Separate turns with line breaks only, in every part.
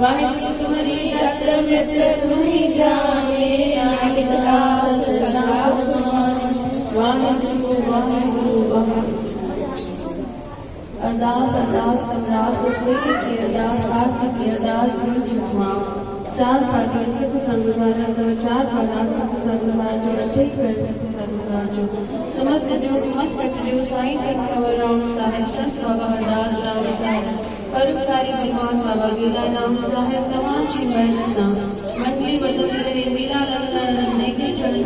वाहिगुरु तुम्हारी रत्न नित्य तुम्ही जाने आगे दास सदा वाहिगुरु वाहिगुरु वाहिगुरु। अरदास अरदास अरदास स्वीकृति की अरदास आरती की अरदास गुरु चार भाग्य सुख संगुजार कर चार भाग्य सुख संगुजार जो अधिक कर सुख संगुजार जो समग्र जो मत पट जो साईं सिंह कंवर राम साहिब संत बाबा हरदास राम साहिब परोपकारी भगवान बाबा गेला राम साहिब तमाची बैठसा मंडली बदलती रहे मेला लगना नेके चढ़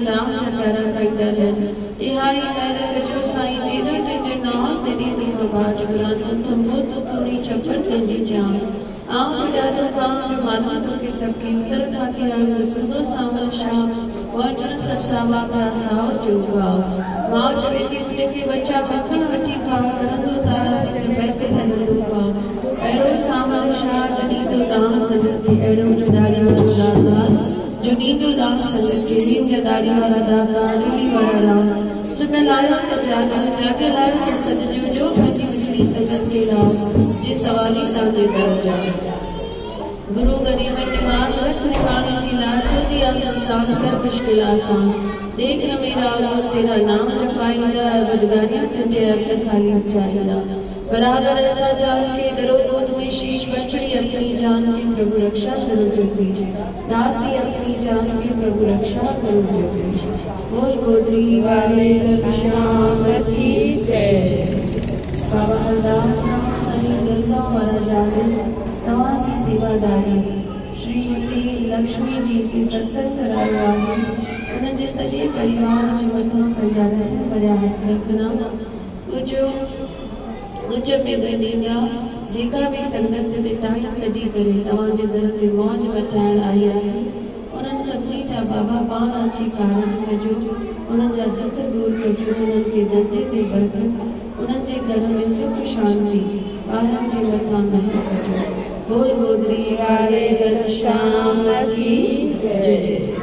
राम चंद्रा कैदर तिहाई कर जो साईं तेरे तेरे नाम तेरे तेरे बाज गुरान तुम वो तो तूने चपड़ गंजी जान आम जादू काम जो मालूम के सबके उत्तर खाती आयु सुंदर सामल शाम वर्णन सत्सावा का साव जोगा माँ चवेती उठे के बच्चा मक्खन वटी खाओ करंदो तारा सिर पैसे धरंदो खाओ एरो सामल शाह जो नींदो दाम सजत के एरो जो दाढ़ी वाला दादार जो नींदो दाम सजत के नींद जो दाढ़ी वाला दादार नीली वाला राम सुन लाया तो जागे लाया सज जो भजी बिजली सजत के राम जे सवाली ताने डर जा गुरु गरीब निवास रखने जी लासो दिया संस्थान कर मुश्किल आसान देख न मेरा और तेरा नाम जपाईला बदगारियां तुझे अर्थ खाली उचारीला बराबर ऐसा जान के दरो गोद में शीश बछड़ी अपनी जान की प्रभु रक्षा करो जगदीश दासी अपनी जान की प्रभु रक्षा करो जगदीश बोल गोदरी वाले श्याम की जय। बाबा हरदास राम सही जलसा वाला जाने तमाची सेवादारी श्रीमती लक्ष्मी जी की सत्संग कराया है उनके सजे परिवार जो मथां पर्याहत रखना कुछ में गॾींदा जेका भी संगत ते ताईं कढी करे तव्हांजे दर ते मौज मचाइण आई आहे उन्हनि सभिनी जा बाबा पाण अची कारज कजो उन्हनि जा दुख दूर कजो उन्हनि खे धंधे में बरकत उन्हनि जे घर में सुख शांति ॿारनि जे मथां महर कजो। बोल गोदरी वाले घनश्याम की जय।